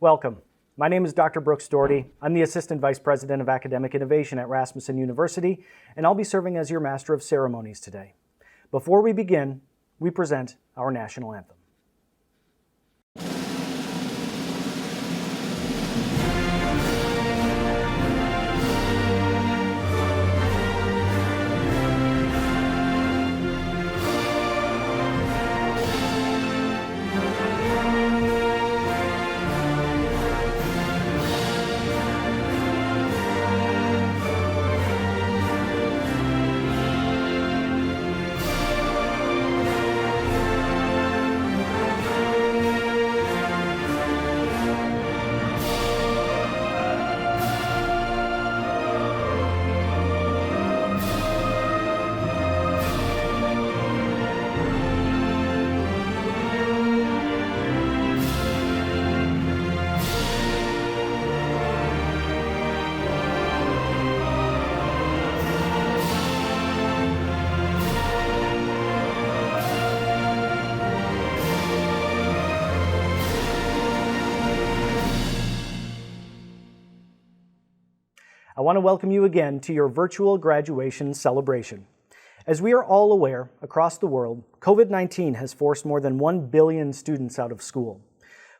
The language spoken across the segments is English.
Welcome. My name is Dr. Brooks Doherty. I'm the Assistant Vice President of Academic Innovation at Rasmussen University, and I'll be serving as your Master of Ceremonies today. Before we begin, we present our national anthem. I want to welcome you again to your virtual graduation celebration. As we are all aware, across the world, COVID-19 has forced more than 1 billion students out of school.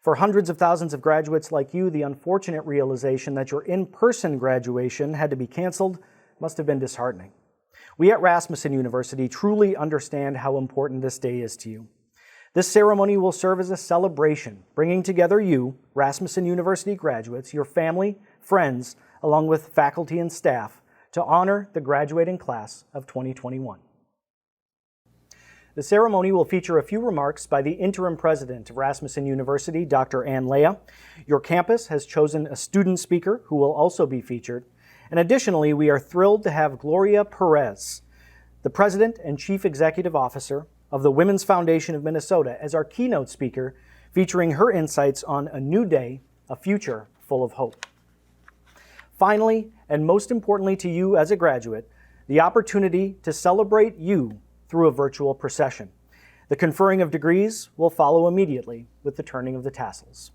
For hundreds of thousands of graduates like you, the unfortunate realization that your in-person graduation had to be canceled must have been disheartening. We at Rasmussen University truly understand how important this day is to you. This ceremony will serve as a celebration, bringing together you, Rasmussen University graduates, your family, friends, along with faculty and staff, to honor the graduating class of 2021. The ceremony will feature a few remarks by the interim president of Rasmussen University, Dr. Ann Leah. Your campus has chosen a student speaker who will also be featured. And additionally, we are thrilled to have Gloria Perez, the president and chief executive officer of the Women's Foundation of Minnesota, as our keynote speaker, featuring her insights on a new day, a future full of hope. Finally, and most importantly to you as a graduate, the opportunity to celebrate you through a virtual procession. The conferring of degrees will follow immediately with the turning of the tassels.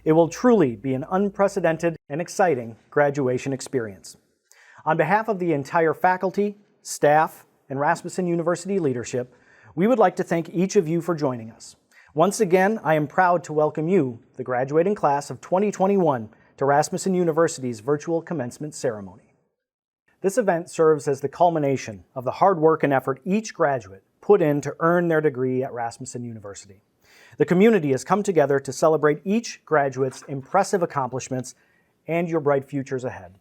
It will truly be an unprecedented and exciting graduation experience. On behalf of the entire faculty, staff, and Rasmussen University leadership, we would like to thank each of you for joining us. Once again, I am proud to welcome you, the graduating class of 2021, to Rasmussen University's virtual commencement ceremony. This event serves as the culmination of the hard work and effort each graduate put in to earn their degree at Rasmussen University. The community has come together to celebrate each graduate's impressive accomplishments and your bright futures ahead.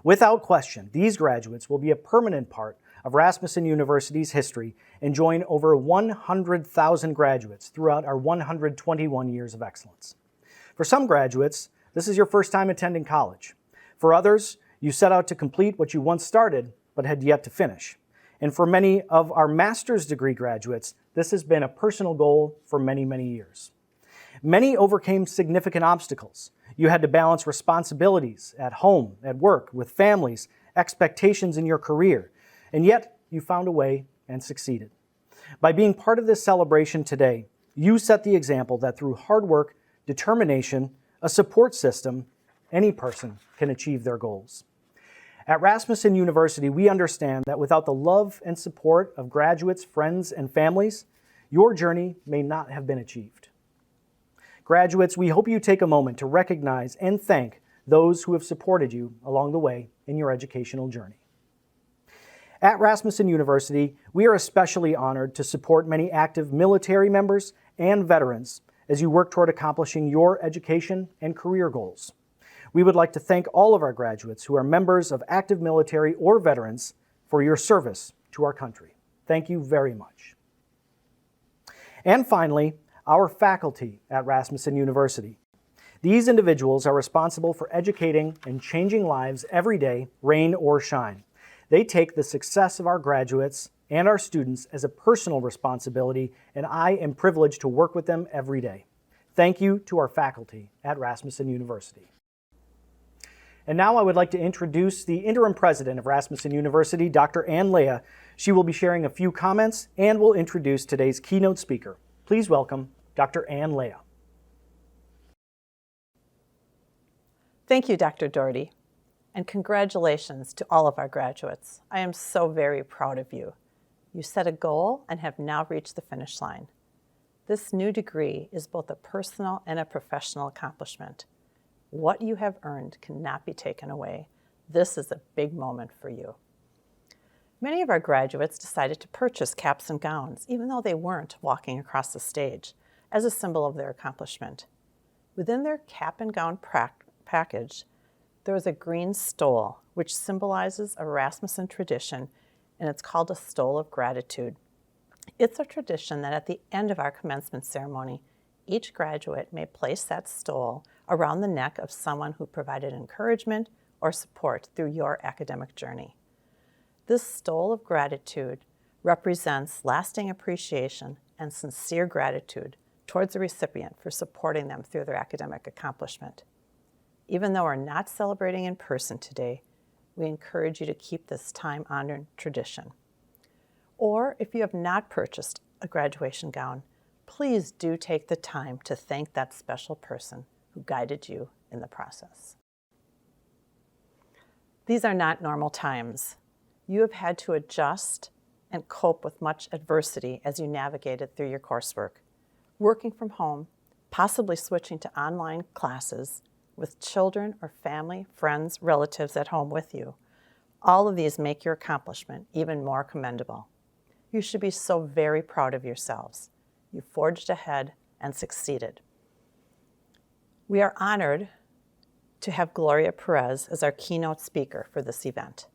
Without question, these graduates will be a permanent part of Rasmussen University's history and join over 100,000 graduates throughout our 121 years of excellence. For some graduates, this is your first time attending college. For others, you set out to complete what you once started but had yet to finish. And for many of our master's degree graduates, this has been a personal goal for many, many years. Many overcame significant obstacles. You had to balance responsibilities at home, at work, with families, expectations in your career, and yet you found a way and succeeded. By being part of this celebration today, you set the example that through hard work, determination, a support system, any person can achieve their goals. At Rasmussen University, we understand that without the love and support of graduates, friends, and families, your journey may not have been achieved. Graduates, we hope you take a moment to recognize and thank those who have supported you along the way in your educational journey. At Rasmussen University, we are especially honored to support many active military members and veterans as you work toward accomplishing your education and career goals. We would like to thank all of our graduates who are members of active military or veterans for your service to our country. Thank you very much. And finally, our faculty at Rasmussen University. These individuals are responsible for educating and changing lives every day, rain or shine. They take the success of our graduates and our students as a personal responsibility, and I am privileged to work with them every day. Thank you to our faculty at Rasmussen University. And now I would like to introduce the interim president of Rasmussen University, Dr. Ann Leah. She will be sharing a few comments and will introduce today's keynote speaker. Please welcome Dr. Ann Leah. Thank you, Dr. Doherty, and congratulations to all of our graduates. I am so very proud of you. You set a goal and have now reached the finish line. This new degree is both a personal and a professional accomplishment. What you have earned cannot be taken away. This is a big moment for you. Many of our graduates decided to purchase caps and gowns, even though they weren't walking across the stage, as a symbol of their accomplishment. Within their cap and gown package, there is a green stole, which symbolizes a Rasmussen tradition, and it's called a stole of gratitude. It's a tradition that at the end of our commencement ceremony, each graduate may place that stole around the neck of someone who provided encouragement or support through your academic journey. This stole of gratitude represents lasting appreciation and sincere gratitude towards the recipient for supporting them through their academic accomplishment. Even though we're not celebrating in person today, we encourage you to keep this time-honored tradition. Or if you have not purchased a graduation gown, please do take the time to thank that special person who guided you in the process. These are not normal times. You have had to adjust and cope with much adversity as you navigated through your coursework. Working from home, possibly switching to online classes with children or family, friends, relatives at home with you. All of these make your accomplishment even more commendable. You should be so very proud of yourselves. You forged ahead and succeeded. We are honored to have Gloria Perez as our keynote speaker for this event.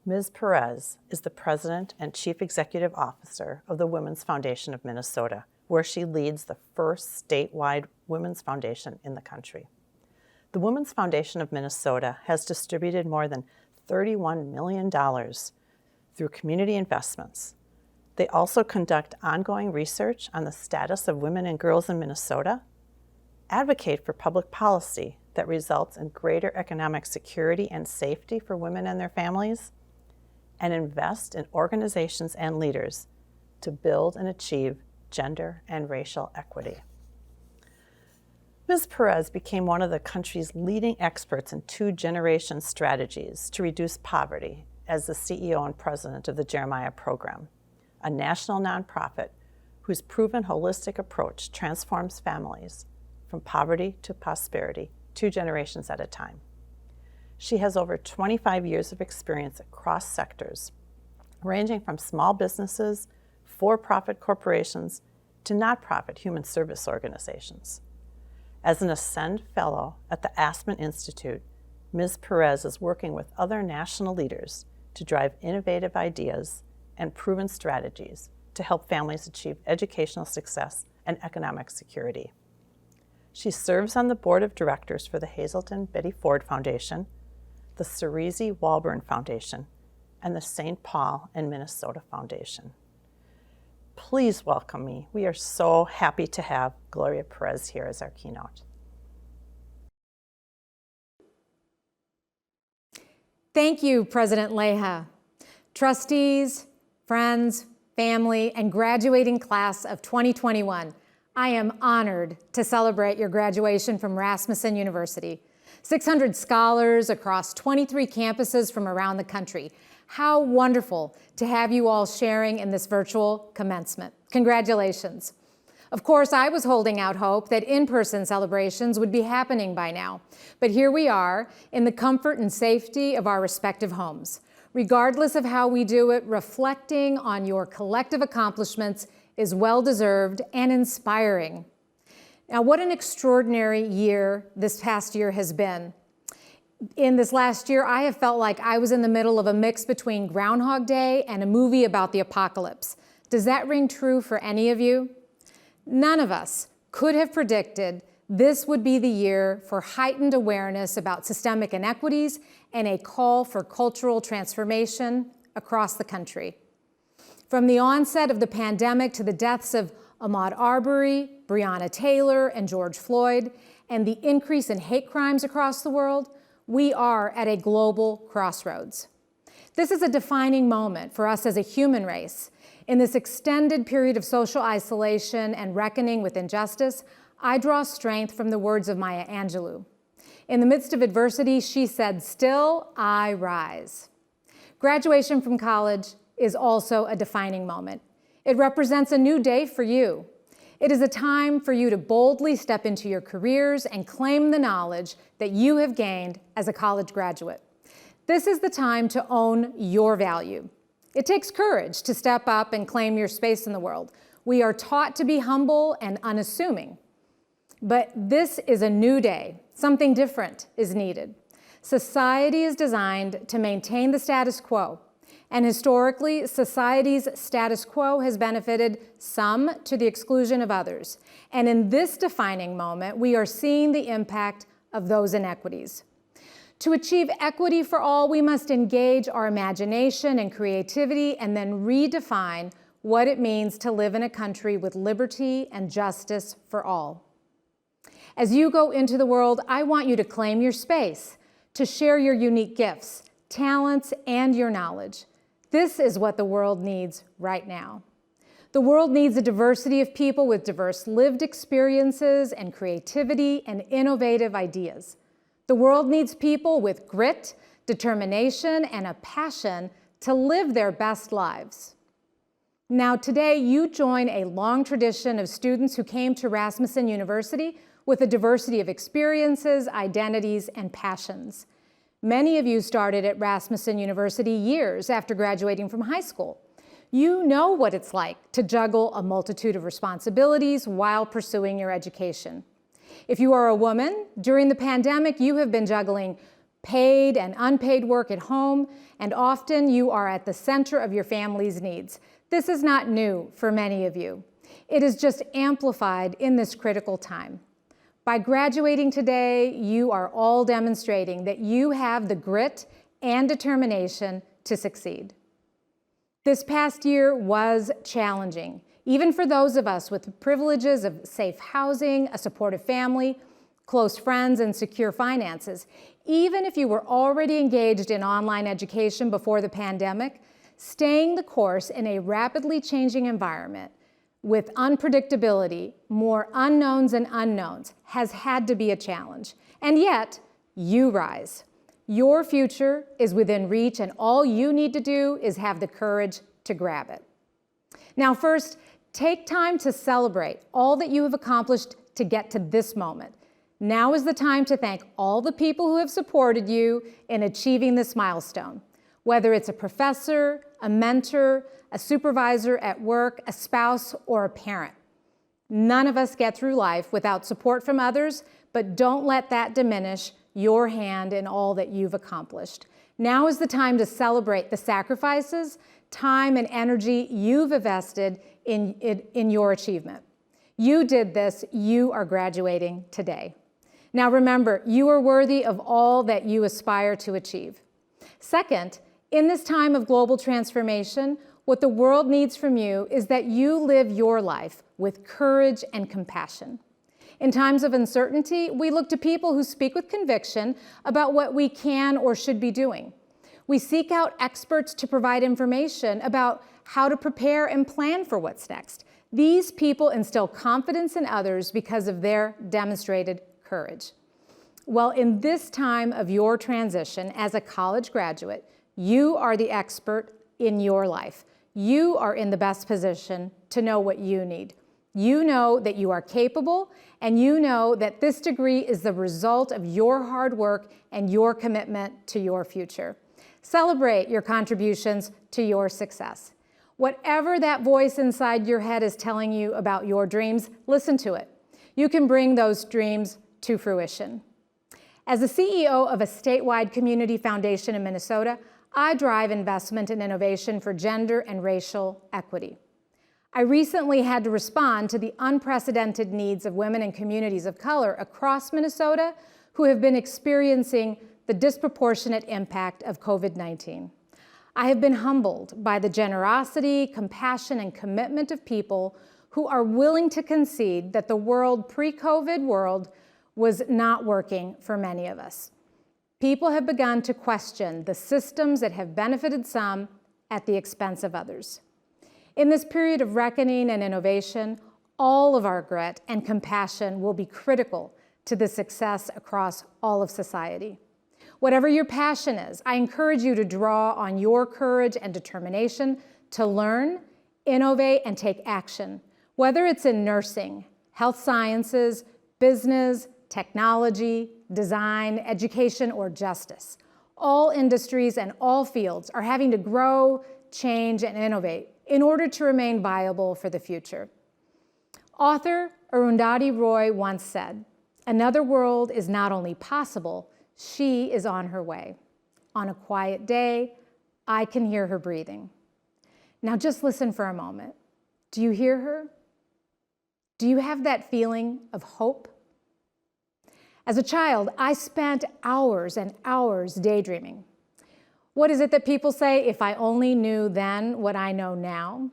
Ms. Perez is the President and Chief Executive Officer of the Women's Foundation of Minnesota, where she leads the first statewide women's foundation in the country. The Women's Foundation of Minnesota has distributed more than $31 million through community investments. They also conduct ongoing research on the status of women and girls in Minnesota, advocate for public policy that results in greater economic security and safety for women and their families, and invest in organizations and leaders to build and achieve gender and racial equity. Ms. Perez became one of the country's leading experts in two-generation strategies to reduce poverty as the CEO and president of the Jeremiah Program, a national nonprofit whose proven holistic approach transforms families from poverty to prosperity 2 generations at a time. She has over 25 years of experience across sectors, ranging from small businesses, for-profit corporations, to nonprofit human service organizations. As an Ascend Fellow at the Aspen Institute, Ms. Perez is working with other national leaders to drive innovative ideas and proven strategies to help families achieve educational success and economic security. She serves on the board of directors for the Hazelton Betty Ford Foundation, the Cerisi Walburn Foundation, and the St. Paul and Minnesota Foundation. Please welcome me. We are so happy to have Gloria Perez here as our keynote. Thank you, President Leha. Trustees, friends, family, and graduating class of 2021, I am honored to celebrate your graduation from Rasmussen University. 600 scholars across 23 campuses from around the country. How wonderful to have you all sharing in this virtual commencement. Congratulations. Of course, I was holding out hope that in-person celebrations would be happening by now, but here we are in the comfort and safety of our respective homes. Regardless of how we do it, reflecting on your collective accomplishments is well-deserved and inspiring. Now, what an extraordinary year this past year has been. In this last year, I have felt like I was in the middle of a mix between Groundhog Day and a movie about the apocalypse. Does that ring true for any of you? None of us could have predicted this would be the year for heightened awareness about systemic inequities and a call for cultural transformation across the country. From the onset of the pandemic to the deaths of Ahmaud Arbery, Breonna Taylor, and George Floyd, and the increase in hate crimes across the world, we are at a global crossroads. This is a defining moment for us as a human race. In this extended period of social isolation and reckoning with injustice, I draw strength from the words of Maya Angelou. In the midst of adversity, she said, "Still I rise." Graduation from college is also a defining moment. It represents a new day for you. It is a time for you to boldly step into your careers and claim the knowledge that you have gained as a college graduate. This is the time to own your value. It takes courage to step up and claim your space in the world. We are taught to be humble and unassuming. But this is a new day. Something different is needed. Society is designed to maintain the status quo. And historically, society's status quo has benefited some to the exclusion of others. And in this defining moment, we are seeing the impact of those inequities. To achieve equity for all, we must engage our imagination and creativity and then redefine what it means to live in a country with liberty and justice for all. As you go into the world, I want you to claim your space, to share your unique gifts, talents, and your knowledge. This is what the world needs right now. The world needs a diversity of people with diverse lived experiences and creativity and innovative ideas. The world needs people with grit, determination, and a passion to live their best lives. Now, today, you join a long tradition of students who came to Rasmussen University with a diversity of experiences, identities, and passions. Many of you started at Rasmussen University years after graduating from high school. You know what it's like to juggle a multitude of responsibilities while pursuing your education. If you are a woman, during the pandemic, you have been juggling paid and unpaid work at home, and often you are at the center of your family's needs. This is not new for many of you. It is just amplified in this critical time. By graduating today, you are all demonstrating that you have the grit and determination to succeed. This past year was challenging, even for those of us with the privileges of safe housing, a supportive family, close friends, and secure finances. Even if you were already engaged in online education before the pandemic, staying the course in a rapidly changing environment with unpredictability, more unknowns and unknowns, has had to be a challenge. And yet, you rise. Your future is within reach, and all you need to do is have the courage to grab it. Now, first, take time to celebrate all that you have accomplished to get to this moment. Now is the time to thank all the people who have supported you in achieving this milestone, whether it's a professor, a mentor, a supervisor at work, a spouse, or a parent. None of us get through life without support from others, but don't let that diminish your hand in all that you've accomplished. Now is the time to celebrate the sacrifices, time, and energy you've invested in your achievement. You did this. You are graduating today. Now remember, you are worthy of all that you aspire to achieve. Second, in this time of global transformation, what the world needs from you is that you live your life with courage and compassion. In times of uncertainty, we look to people who speak with conviction about what we can or should be doing. We seek out experts to provide information about how to prepare and plan for what's next. These people instill confidence in others because of their demonstrated courage. Well, in this time of your transition as a college graduate, you are the expert in your life. You are in the best position to know what you need. You know that you are capable, and you know that this degree is the result of your hard work and your commitment to your future. Celebrate your contributions to your success. Whatever that voice inside your head is telling you about your dreams, listen to it. You can bring those dreams to fruition. As the CEO of a statewide community foundation in Minnesota, I drive investment and innovation for gender and racial equity. I recently had to respond to the unprecedented needs of women and communities of color across Minnesota who have been experiencing the disproportionate impact of COVID-19. I have been humbled by the generosity, compassion, and commitment of people who are willing to concede that the pre-COVID world was not working for many of us. People have begun to question the systems that have benefited some at the expense of others. In this period of reckoning and innovation, all of our grit and compassion will be critical to the success across all of society. Whatever your passion is, I encourage you to draw on your courage and determination to learn, innovate, and take action, whether it's in nursing, health sciences, business, technology, design, education, or justice. All industries and all fields are having to grow, change, and innovate in order to remain viable for the future. Author Arundhati Roy once said, "Another world is not only possible, she is on her way. On a quiet day, I can hear her breathing." Now just listen for a moment. Do you hear her? Do you have that feeling of hope? As a child, I spent hours and hours daydreaming. What is it that people say, if I only knew then what I know now?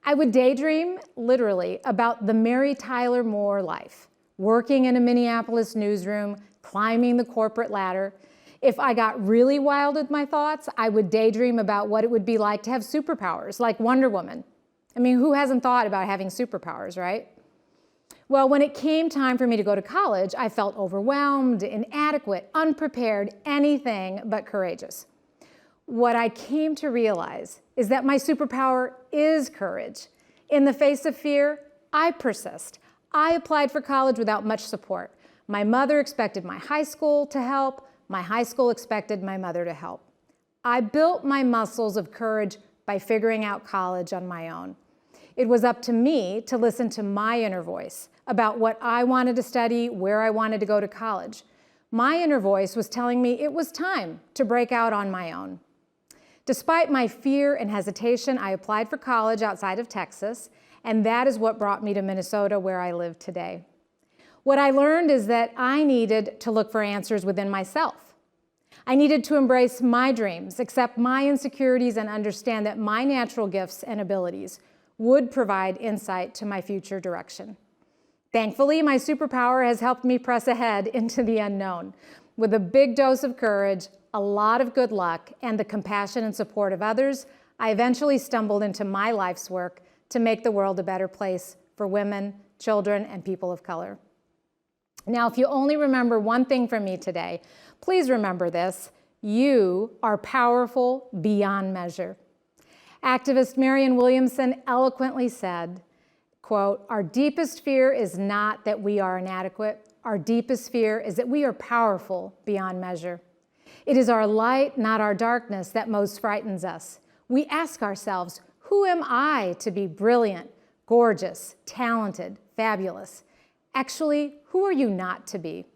I would daydream, literally, about the Mary Tyler Moore life, working in a Minneapolis newsroom, climbing the corporate ladder. If I got really wild with my thoughts, I would daydream about what it would be like to have superpowers, like Wonder Woman. I mean, who hasn't thought about having superpowers, right? Well, when it came time for me to go to college, I felt overwhelmed, inadequate, unprepared, anything but courageous. What I came to realize is that my superpower is courage. In the face of fear, I persist. I applied for college without much support. My mother expected my high school to help. My high school expected my mother to help. I built my muscles of courage by figuring out college on my own. It was up to me to listen to my inner voice about what I wanted to study, where I wanted to go to college. My inner voice was telling me it was time to break out on my own. Despite my fear and hesitation, I applied for college outside of Texas, and that is what brought me to Minnesota, where I live today. What I learned is that I needed to look for answers within myself. I needed to embrace my dreams, accept my insecurities, and understand that my natural gifts and abilities would provide insight to my future direction. Thankfully, my superpower has helped me press ahead into the unknown. With a big dose of courage, a lot of good luck, and the compassion and support of others, I eventually stumbled into my life's work to make the world a better place for women, children, and people of color. Now, if you only remember one thing from me today, please remember this: you are powerful beyond measure. Activist Marianne Williamson eloquently said, quote, "Our deepest fear is not that we are inadequate. Our deepest fear is that we are powerful beyond measure. It is our light, not our darkness, that most frightens us. We ask ourselves, who am I to be brilliant, gorgeous, talented, fabulous? Actually, who are you not to be?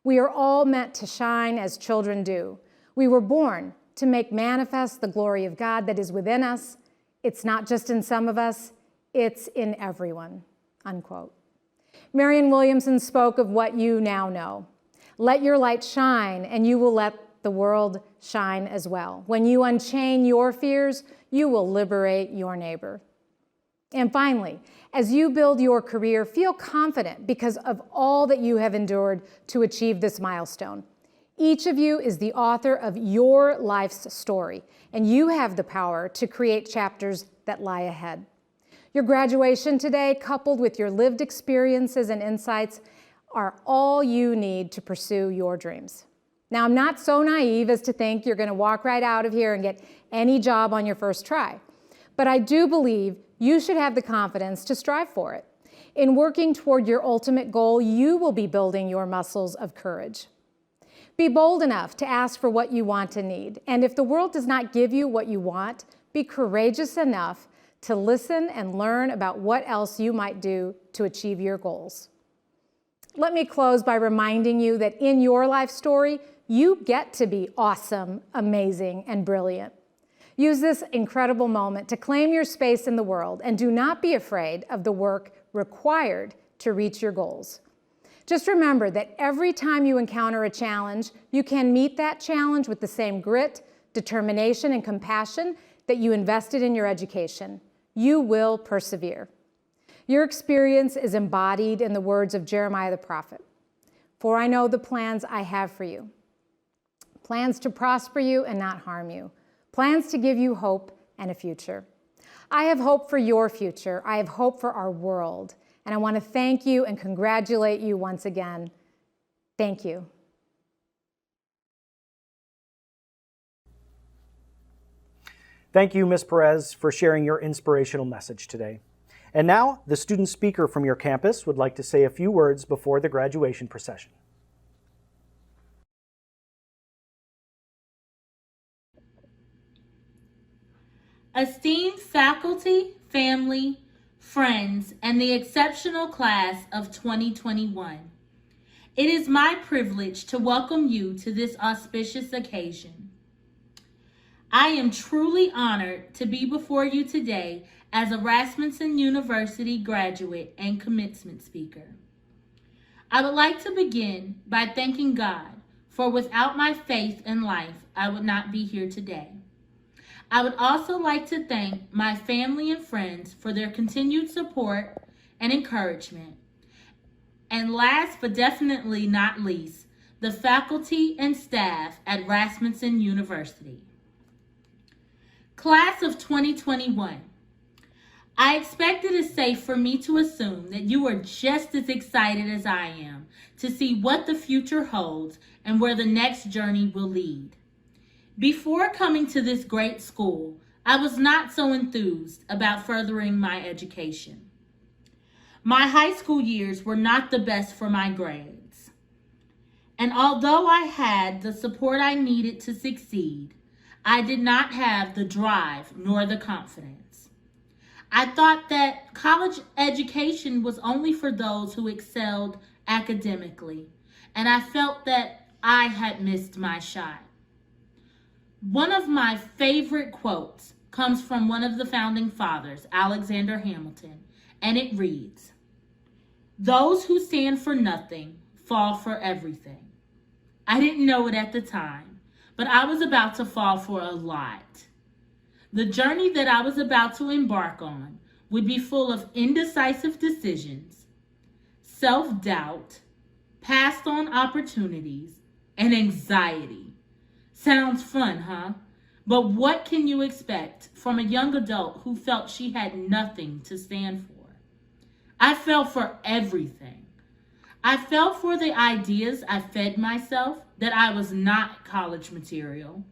We are all meant to shine as children do. We were born to make manifest the glory of God that is within us. It's not just in some of us, it's in everyone," unquote. Marianne Williamson spoke of what you now know. Let your light shine, and you will let the world shine as well. When you unchain your fears, you will liberate your neighbor. And finally, as you build your career, feel confident because of all that you have endured to achieve this milestone. Each of you is the author of your life's story, and you have the power to create chapters that lie ahead. Your graduation today, coupled with your lived experiences and insights, are all you need to pursue your dreams. Now, I'm not so naive as to think you're going to walk right out of here and get any job on your first try, but I do believe you should have the confidence to strive for it. In working toward your ultimate goal, you will be building your muscles of courage. Be bold enough to ask for what you want and need, and if the world does not give you what you want, be courageous enough to listen and learn about what else you might do to achieve your goals. Let me close by reminding you that in your life story, you get to be awesome, amazing, and brilliant. Use this incredible moment to claim your space in the world, and do not be afraid of the work required to reach your goals. Just remember that every time you encounter a challenge, you can meet that challenge with the same grit, determination, and compassion that you invested in your education. You will persevere. Your experience is embodied in the words of Jeremiah the prophet. "For I know the plans I have for you, plans to prosper you and not harm you, plans to give you hope and a future." I have hope for your future. I have hope for our world. And I want to thank you and congratulate you once again. Thank you. Thank you, Ms. Perez, for sharing your inspirational message today. And now, the student speaker from your campus would like to say a few words before the graduation procession. Esteemed faculty, family, friends, and the exceptional class of 2021, it is my privilege to welcome you to this auspicious occasion. I am truly honored to be before you today as a Rasmussen University graduate and commencement speaker. I would like to begin by thanking God, for without my faith in life, I would not be here today. I would also like to thank my family and friends for their continued support and encouragement. And last but definitely not least, the faculty and staff at Rasmussen University. Class of 2021, I expect it is safe for me to assume that you are just as excited as I am to see what the future holds and where the next journey will lead. Before coming to this great school, I was not so enthused about furthering my education. My high school years were not the best for my grades. And although I had the support I needed to succeed, I did not have the drive nor the confidence. I thought that college education was only for those who excelled academically, and I felt that I had missed my shot. One of my favorite quotes comes from one of the founding fathers, Alexander Hamilton, and it reads, "Those who stand for nothing fall for everything." I didn't know it at the time, but I was about to fall for a lot. The journey that I was about to embark on would be full of indecisive decisions, self-doubt, passed on opportunities, and anxiety. Sounds fun, huh? But what can you expect from a young adult who felt she had nothing to stand for? I fell for everything. I fell for the ideas I fed myself that I was not college material.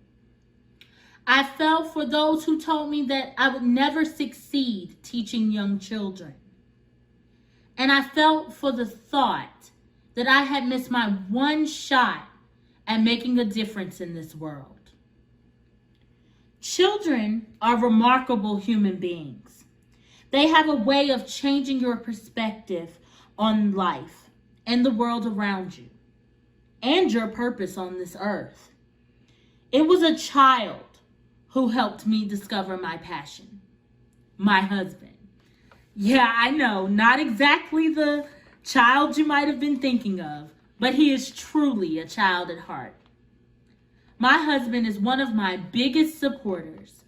I fell for those who told me that I would never succeed teaching young children. And I fell for the thought that I had missed my one shot at making a difference in this world. Children are remarkable human beings. They have a way of changing your perspective on life and the world around you and your purpose on this earth. It was a child who helped me discover my passion, my husband. Yeah, I know, not exactly the child you might have been thinking of, but he is truly a child at heart. My husband is one of my biggest supporters,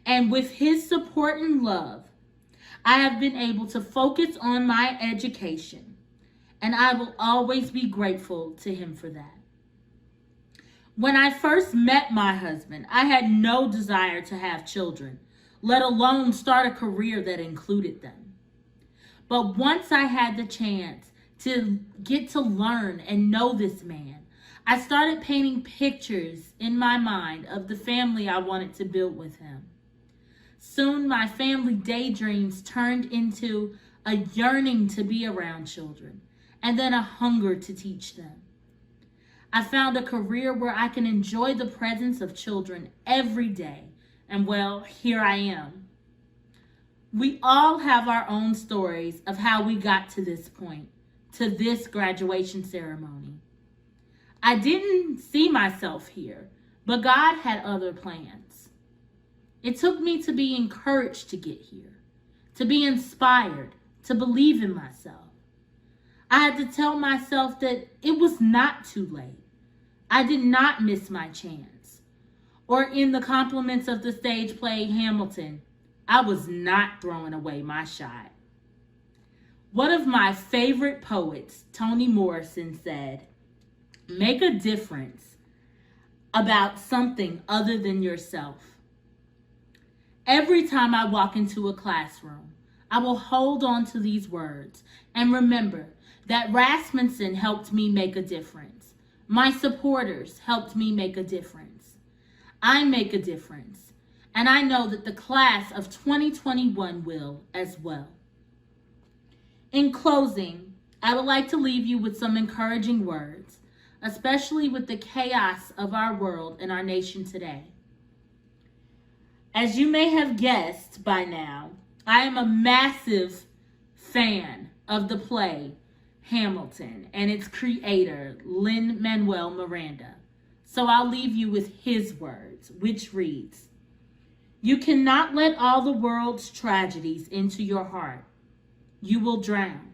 and with his support and love, I have been able to focus on my education, and I will always be grateful to him for that. When I first met my husband, I had no desire to have children, let alone start a career that included them. But once I had the chance to get to learn and know this man, I started painting pictures in my mind of the family I wanted to build with him. Soon my family daydreams turned into a yearning to be around children, and then a hunger to teach them. I found a career where I can enjoy the presence of children every day, and well, here I am. We all have our own stories of how we got to this point, to this graduation ceremony. I didn't see myself here, but God had other plans. It took me to be encouraged to get here, to be inspired, to believe in myself. I had to tell myself that it was not too late. I did not miss my chance. Or in the compliments of the stage play Hamilton, I was not throwing away my shot. One of my favorite poets, Toni Morrison, said, "Make a difference about something other than yourself." Every time I walk into a classroom, I will hold on to these words and remember that Rasmussen helped me make a difference. My supporters helped me make a difference. I make a difference, and I know that the class of 2021 will as well. In closing, I would like to leave you with some encouraging words, especially with the chaos of our world and our nation today. As you may have guessed by now, I am a massive fan of the play Hamilton and its creator, Lin-Manuel Miranda. So I'll leave you with his words, which reads, "You cannot let all the world's tragedies into your heart. You will drown.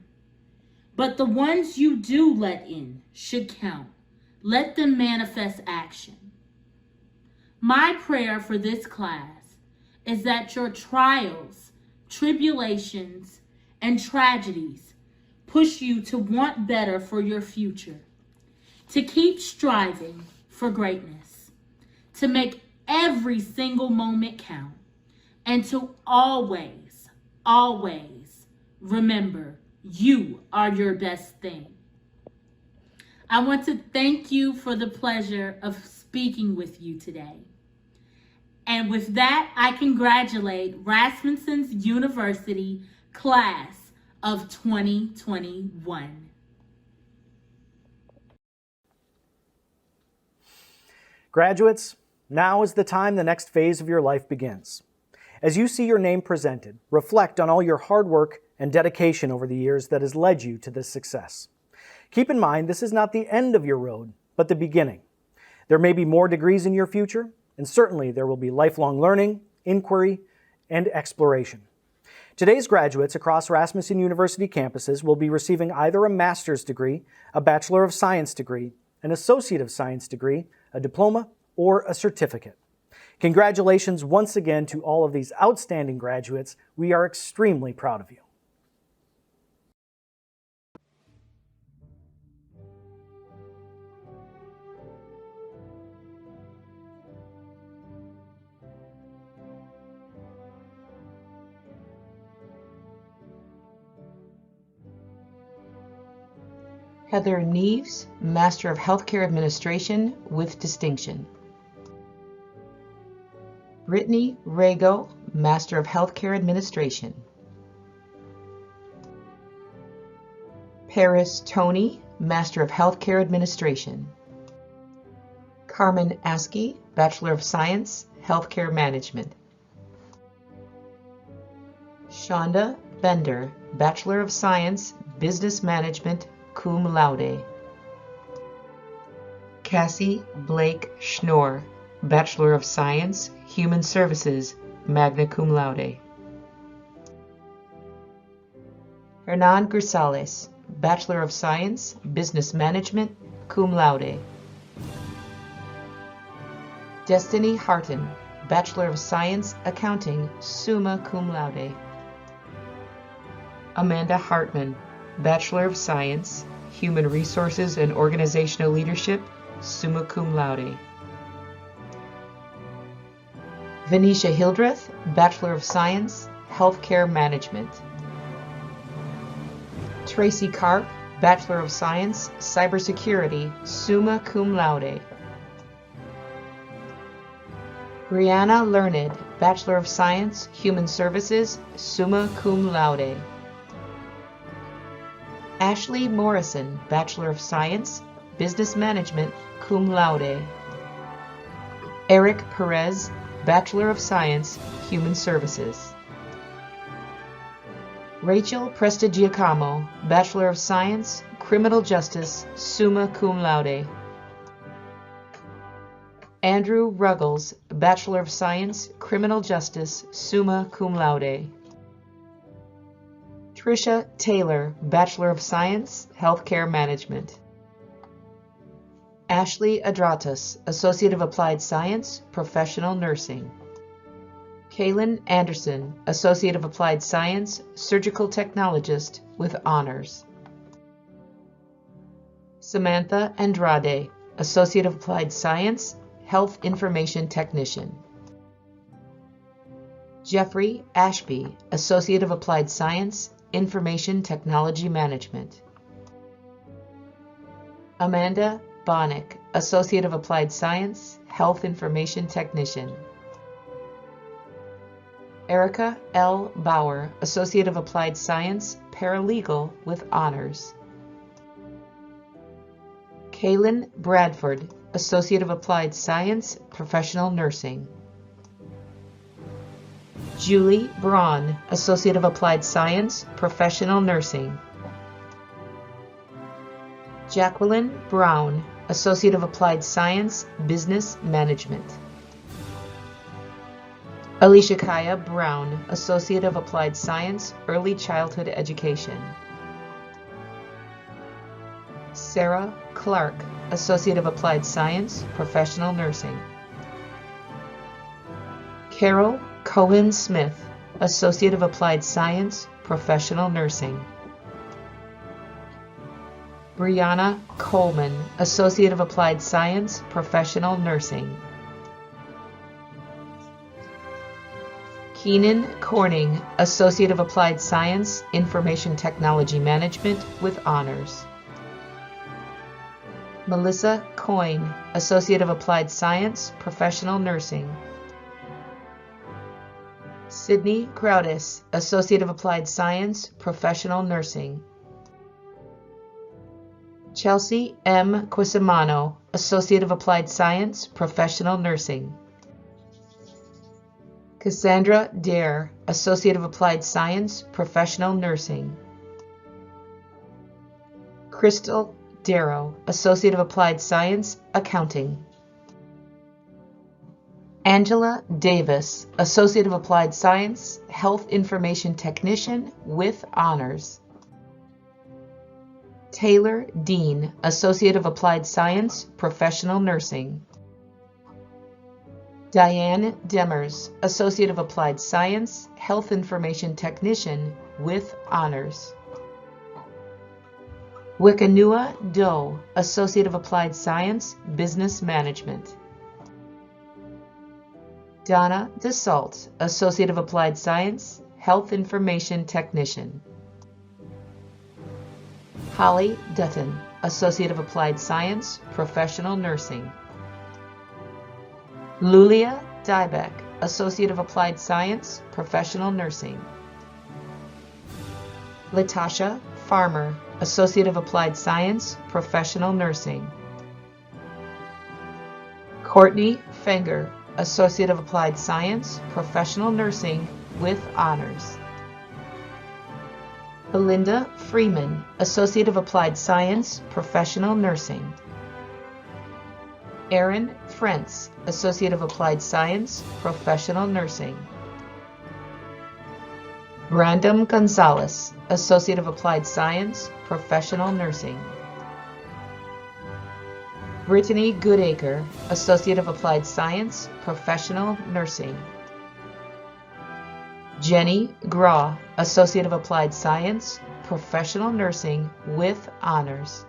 But the ones you do let in should count. Let them manifest action." My prayer for this class is that your trials, tribulations, and tragedies push you to want better for your future, to keep striving for greatness, to make every single moment count, and to always, always remember you are your best thing. I want to thank you for the pleasure of speaking with you today. And with that, I congratulate Rasmussen's University class of 2021. Graduates, now is the time the next phase of your life begins. As you see your name presented, reflect on all your hard work and dedication over the years that has led you to this success. Keep in mind, this is not the end of your road, but the beginning. There may be more degrees in your future, and certainly there will be lifelong learning, inquiry, and exploration. Today's graduates across Rasmussen University campuses will be receiving either a master's degree, a Bachelor of Science degree, an Associate of Science degree, a diploma, or a certificate. Congratulations once again to all of these outstanding graduates. We are extremely proud of you. Heather Neves, Master of Healthcare Administration with distinction. Brittany Rago, Master of Healthcare Administration. Paris Tony, Master of Healthcare Administration. Carmen Askey, Bachelor of Science, Healthcare Management. Shonda Bender, Bachelor of Science, Business Management, cum laude. Cassie Blake Schnorr, Bachelor of Science, Human Services, magna cum laude. Hernan Grisales, Bachelor of Science, Business Management, cum laude. Destiny Harton, Bachelor of Science, Accounting, summa cum laude. Amanda Hartman, Bachelor of Science, Human Resources and Organizational Leadership, summa cum laude. Venetia Hildreth, Bachelor of Science, Healthcare Management. Tracy Karp, Bachelor of Science, Cybersecurity, summa cum laude. Brianna Learned, Bachelor of Science, Human Services, summa cum laude. Ashley Morrison, Bachelor of Science, Business Management, cum laude. Eric Perez, Bachelor of Science, Human Services. Rachel Prestigiacomo, Bachelor of Science, Criminal Justice, summa cum laude. Andrew Ruggles, Bachelor of Science, Criminal Justice, summa cum laude. Tricia Taylor, Bachelor of Science, Healthcare Management. Ashley Adratas, Associate of Applied Science, Professional Nursing. Kaylin Anderson, Associate of Applied Science, Surgical Technologist with Honors. Samantha Andrade, Associate of Applied Science, Health Information Technician. Jeffrey Ashby, Associate of Applied Science, Information Technology Management. Amanda Bonnick, Associate of Applied Science, Health Information Technician. Erica L. Bauer, Associate of Applied Science, Paralegal with Honors. Kaylin Bradford, Associate of Applied Science, Professional Nursing. Julie Braun, Associate of Applied Science, Professional Nursing. Jacqueline Brown, Associate of Applied Science, Business Management. Alicia Kaya Brown, Associate of Applied Science, Early Childhood Education. Sarah Clark, Associate of Applied Science, Professional Nursing. Carol Cohen Smith, Associate of Applied Science, Professional Nursing. Brianna Coleman, Associate of Applied Science, Professional Nursing. Keenan Corning, Associate of Applied Science, Information Technology Management with Honors. Melissa Coyne, Associate of Applied Science, Professional Nursing. Sydney Crowdis, Associate of Applied Science, Professional Nursing. Chelsea M. Quisimano, Associate of Applied Science, Professional Nursing. Cassandra Dare, Associate of Applied Science, Professional Nursing. Crystal Darrow, Associate of Applied Science, Accounting. Angela Davis, Associate of Applied Science, Health Information Technician with Honors. Taylor Dean, Associate of Applied Science, Professional Nursing. Diane Demers, Associate of Applied Science, Health Information Technician with Honors. Wikanua Doe, Associate of Applied Science, Business Management. Donna DeSalt, Associate of Applied Science, Health Information Technician. Holly Dutton, Associate of Applied Science, Professional Nursing. Lulia Dybeck, Associate of Applied Science, Professional Nursing. Latasha Farmer, Associate of Applied Science, Professional Nursing. Courtney Fenger, Associate of Applied Science, Professional Nursing with Honors. Belinda Freeman, Associate of Applied Science, Professional Nursing. Erin Frentz, Associate of Applied Science, Professional Nursing. Brandon Gonzalez, Associate of Applied Science, Professional Nursing. Brittany Goodacre, Associate of Applied Science, Professional Nursing. Jenny Graw, Associate of Applied Science, Professional Nursing with Honors.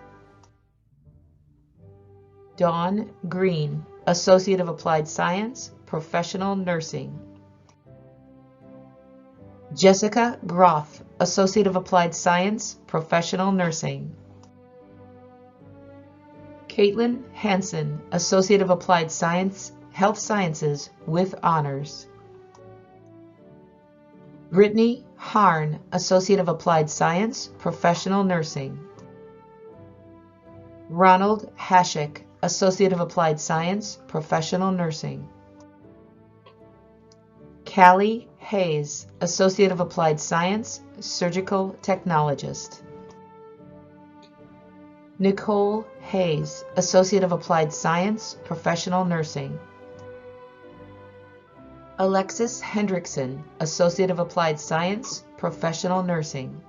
Dawn Green, Associate of Applied Science, Professional Nursing. Jessica Groff, Associate of Applied Science, Professional Nursing. Caitlin Hansen, Associate of Applied Science, Health Sciences with Honors. Brittany Harn, Associate of Applied Science, Professional Nursing. Ronald Hashik, Associate of Applied Science, Professional Nursing. Callie Hayes, Associate of Applied Science, Surgical Technologist. Nicole Hayes, Associate of Applied Science, Professional Nursing. Alexis Hendrickson, Associate of Applied Science, Professional Nursing.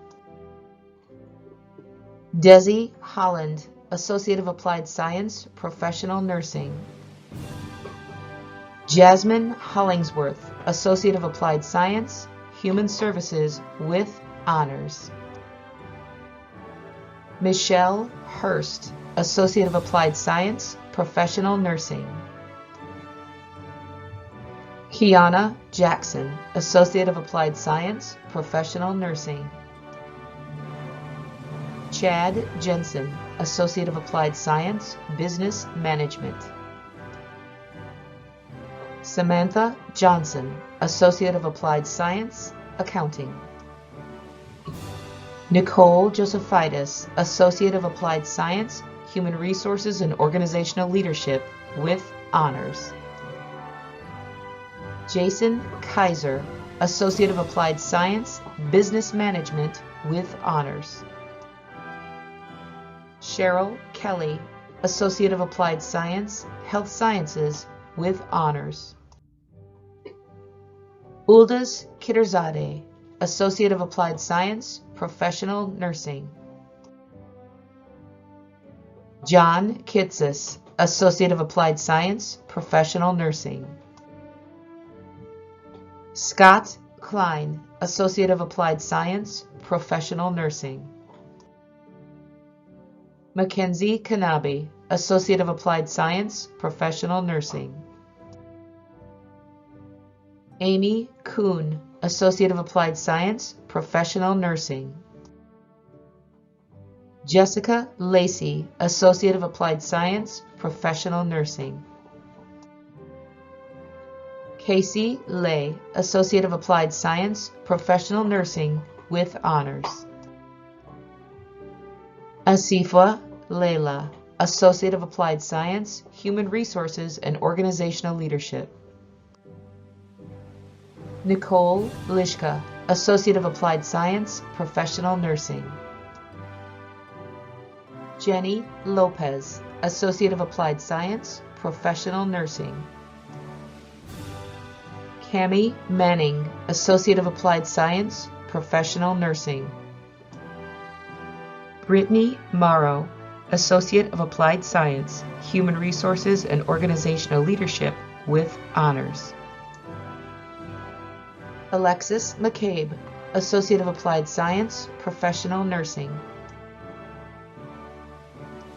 Desi Holland, Associate of Applied Science, Professional Nursing. Jasmine Hollingsworth, Associate of Applied Science, Human Services with Honors. Michelle Hurst, Associate of Applied Science, Professional Nursing. Kiana Jackson, Associate of Applied Science, Professional Nursing. Chad Jensen, Associate of Applied Science, Business Management. Samantha Johnson, Associate of Applied Science, Accounting. Nicole Josephitis, Associate of Applied Science, Human Resources and Organizational Leadership with Honors. Jason Kaiser, Associate of Applied Science, Business Management with Honors. Cheryl Kelly, Associate of Applied Science, Health Sciences with Honors. Uldas Kitterzadeh, Associate of Applied Science, Professional Nursing. John Kitsis, Associate of Applied Science, Professional Nursing. Scott Klein, Associate of Applied Science, Professional Nursing. Mackenzie Kanabi, Associate of Applied Science, Professional Nursing. Amy Kuhn, Associate of Applied Science, Professional Nursing. Jessica Lacey, Associate of Applied Science, Professional Nursing. Casey Lay, Associate of Applied Science, Professional Nursing with Honors. Asifa Leila, Associate of Applied Science, Human Resources and Organizational Leadership. Nicole Lishka, Associate of Applied Science, Professional Nursing. Jenny Lopez, Associate of Applied Science, Professional Nursing. Cami Manning, Associate of Applied Science, Professional Nursing. Brittany Morrow, Associate of Applied Science, Human Resources and Organizational Leadership with Honors. Alexis McCabe, Associate of Applied Science, Professional Nursing.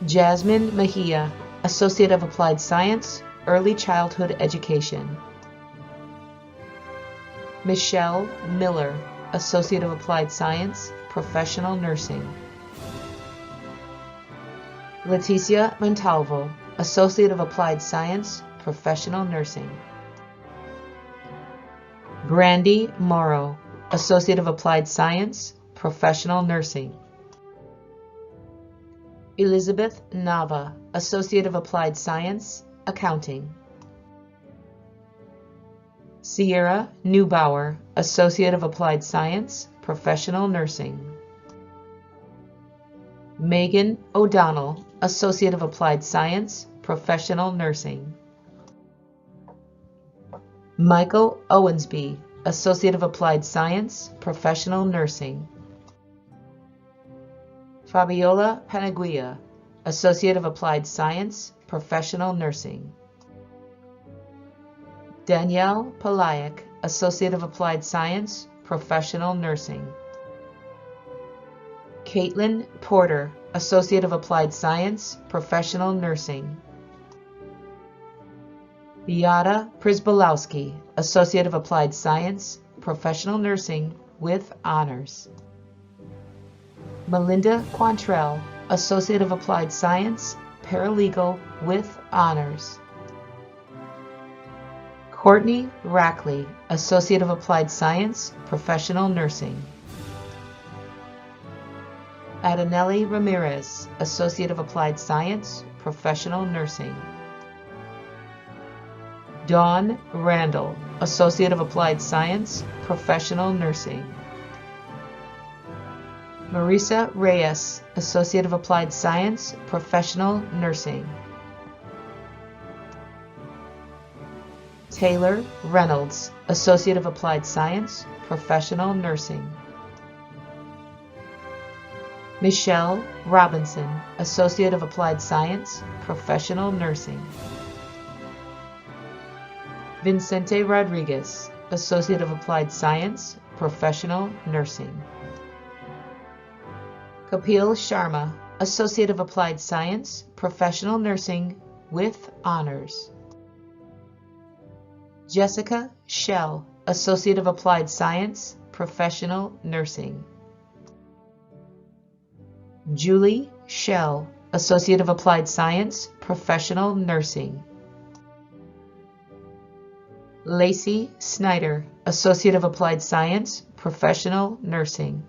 Jasmine Mejia, Associate of Applied Science, Early Childhood Education. Michelle Miller, Associate of Applied Science, Professional Nursing. Leticia Montalvo, Associate of Applied Science, Professional Nursing. Brandy Morrow, Associate of Applied Science, Professional Nursing. Elizabeth Nava, Associate of Applied Science, Accounting. Sierra Neubauer, Associate of Applied Science, Professional Nursing. Megan O'Donnell, Associate of Applied Science, Professional Nursing. Michael Owensby, Associate of Applied Science, Professional Nursing. Fabiola Panaguia, Associate of Applied Science, Professional Nursing. Danielle Palayak, Associate of Applied Science, Professional Nursing. Caitlin Porter, Associate of Applied Science, Professional Nursing. Beata Przbalowski, Associate of Applied Science, Professional Nursing with Honors. Melinda Quantrell, Associate of Applied Science, Paralegal with Honors. Courtney Rackley, Associate of Applied Science, Professional Nursing. Adanelli Ramirez, Associate of Applied Science, Professional Nursing. Dawn Randall, Associate of Applied Science, Professional Nursing. Marisa Reyes, Associate of Applied Science, Professional Nursing. Taylor Reynolds, Associate of Applied Science, Professional Nursing. Michelle Robinson, Associate of Applied Science, Professional Nursing. Vincente Rodriguez, Associate of Applied Science, Professional Nursing. Kapil Sharma, Associate of Applied Science, Professional Nursing with Honors. Jessica Shell, Associate of Applied Science, Professional Nursing. Julie Shell, Associate of Applied Science, Professional Nursing. Lacey Snyder, Associate of Applied Science, Professional Nursing.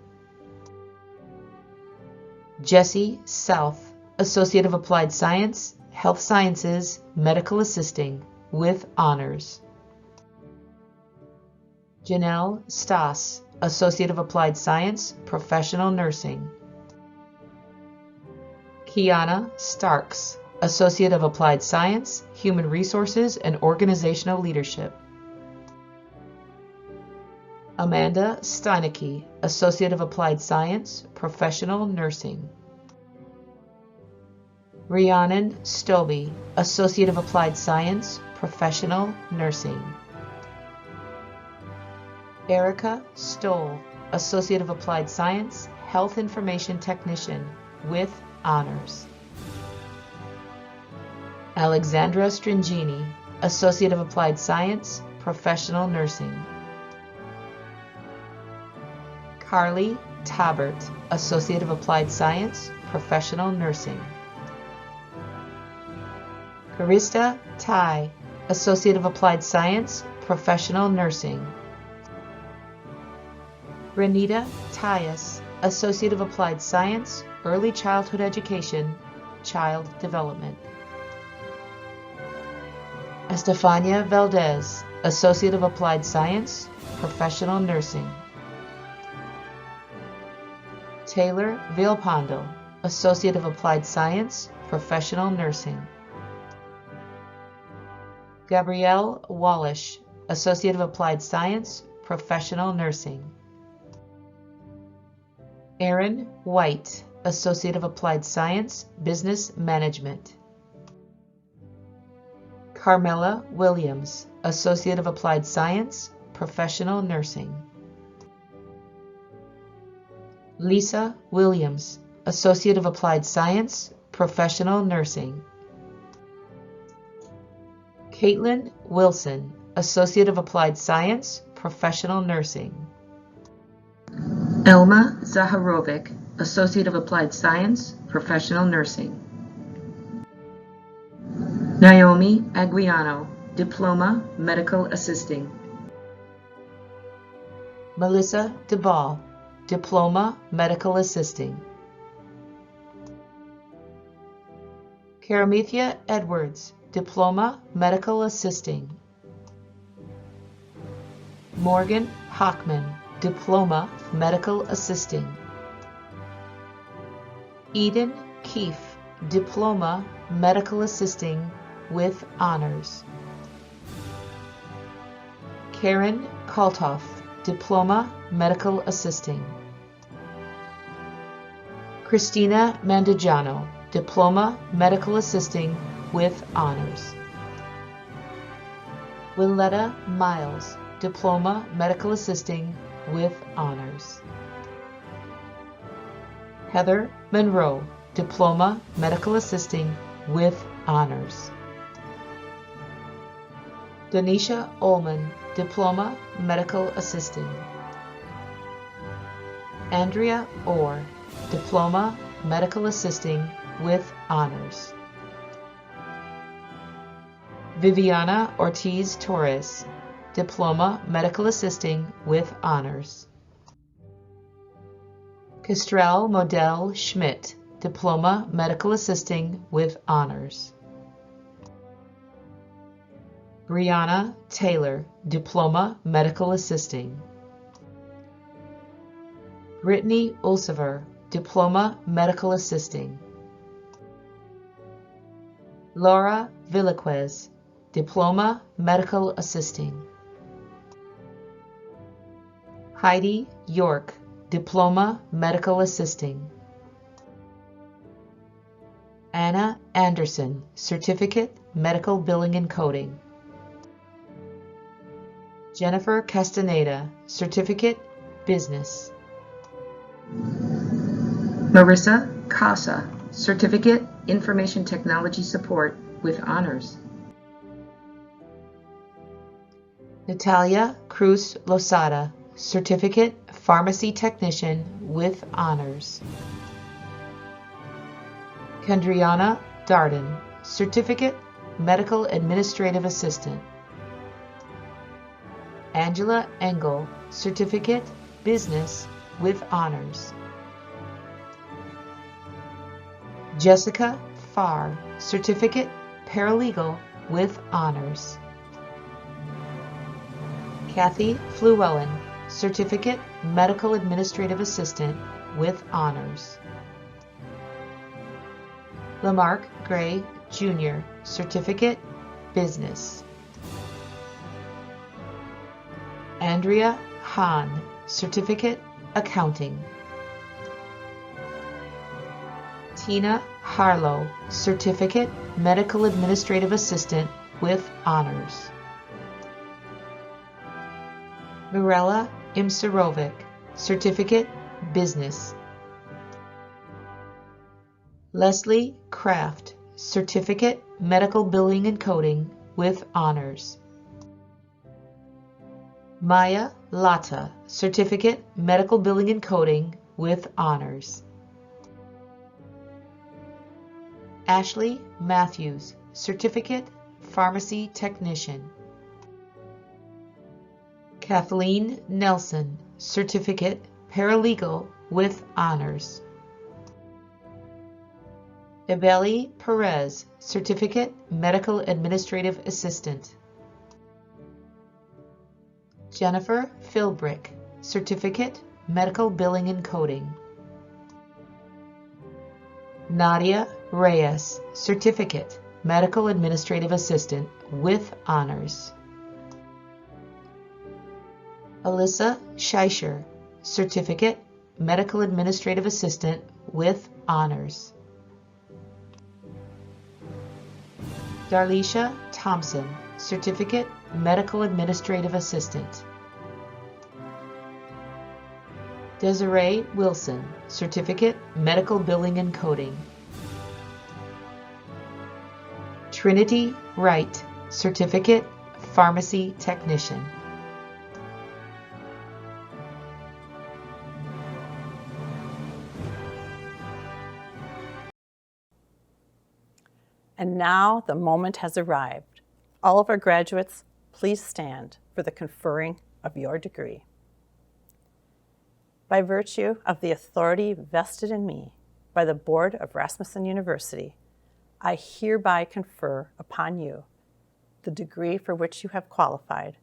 Jessie South, Associate of Applied Science, Health Sciences, Medical Assisting, with honors. Janelle Stoss, Associate of Applied Science, Professional Nursing. Kiana Starks, Associate of Applied Science, Human Resources and Organizational Leadership. Amanda Steinecke, Associate of Applied Science, Professional Nursing. Rhiannon Stobie, Associate of Applied Science, Professional Nursing. Erica Stoll, Associate of Applied Science, Health Information Technician, with honors. Alexandra Stringini, Associate of Applied Science, Professional Nursing. Carly Tabbert, Associate of Applied Science, Professional Nursing. Karista Tai, Associate of Applied Science, Professional Nursing. Renita Tyus, Associate of Applied Science, Early Childhood Education, Child Development. Estefania Valdez, Associate of Applied Science, Professional Nursing. Taylor Villalpando, Associate of Applied Science, Professional Nursing. Gabrielle Wallish, Associate of Applied Science, Professional Nursing. Erin White, Associate of Applied Science, Business Management. Carmela Williams, Associate of Applied Science, Professional Nursing. Lisa Williams, Associate of Applied Science, Professional Nursing. Caitlin Wilson, Associate of Applied Science, Professional Nursing. Elma Zaharovic, Associate of Applied Science, Professional Nursing. Naomi Aguiano, Diploma, Medical Assisting. Melissa DeBall, Diploma, Medical Assisting. Karamithia Edwards, Diploma, Medical Assisting. Morgan Hockman, Diploma, Medical Assisting. Eden Keefe, Diploma, Medical Assisting, with honors. Karen Kaltoff, Diploma, Medical Assisting. Christina Mandigiano, Diploma, Medical Assisting, with honors. Willetta Miles, Diploma, Medical Assisting, with honors. Heather Monroe, Diploma, Medical Assisting, with honors. Donisha Ullman, Diploma, Medical Assisting. Andrea Orr, Diploma, Medical Assisting, with honors. Viviana Ortiz Torres, Diploma, Medical Assisting, with honors. Kestrel Modell Schmidt, Diploma, Medical Assisting, with honors. Brianna Taylor, Diploma, Medical Assisting. Brittany Ulsever, Diploma, Medical Assisting. Laura Villaquez, Diploma, Medical Assisting. Heidi York, Diploma, Medical Assisting. Anna Anderson, Certificate, Medical Billing and Coding. Jennifer Castaneda, Certificate, Business. Marissa Casa, Certificate, Information Technology Support, with honors. Natalia Cruz Losada, Certificate Pharmacy Technician with Honors. Kendriana Darden, Certificate Medical Administrative Assistant. Angela Engel, Certificate Business with Honors. Jessica Farr, Certificate Paralegal with Honors. Kathy Flewellen, Certificate Medical Administrative Assistant with Honors. Lamarck Gray, Jr., Certificate Business. Andrea Hahn, Certificate Accounting. Tina Harlow, Certificate Medical Administrative Assistant with Honors. Mirella Imserovic, Certificate Business. Leslie Kraft, Certificate Medical Billing and Coding with Honors. Maya Lata, Certificate Medical Billing and Coding with Honors. Ashley Matthews, Certificate Pharmacy Technician. Kathleen Nelson, Certificate Paralegal with Honors. Ebeli Perez, Certificate Medical Administrative Assistant. Jennifer Philbrick, Certificate Medical Billing and Coding. Nadia Reyes, Certificate Medical Administrative Assistant with Honors. Alyssa Scheischer, Certificate Medical Administrative Assistant with Honors. Darlisha Thompson, Certificate Medical Administrative Assistant. Desiree Wilson, Certificate Medical Billing and Coding. Trinity Wright, Certificate Pharmacy Technician. And now the moment has arrived. All of our graduates, please stand for the conferring of your degree. By virtue of the authority vested in me by the Board of Rasmussen University, I hereby confer upon you the degree for which you have qualified,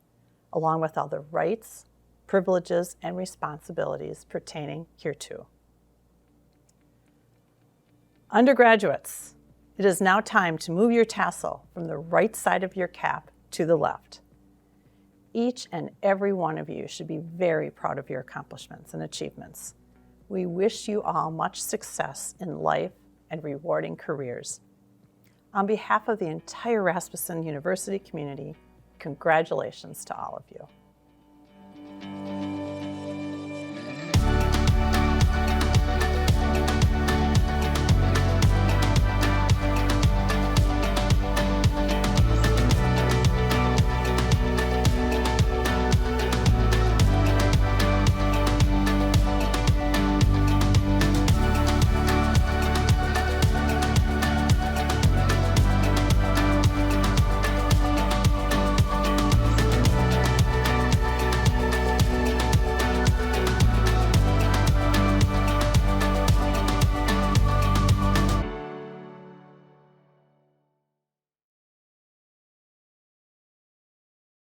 along with all the rights, privileges, and responsibilities pertaining hereto. Undergraduates, it is now time to move your tassel from the right side of your cap to the left. Each and every one of you should be very proud of your accomplishments and achievements. We wish you all much success in life and rewarding careers. On behalf of the entire Rasmussen University community, congratulations to all of you.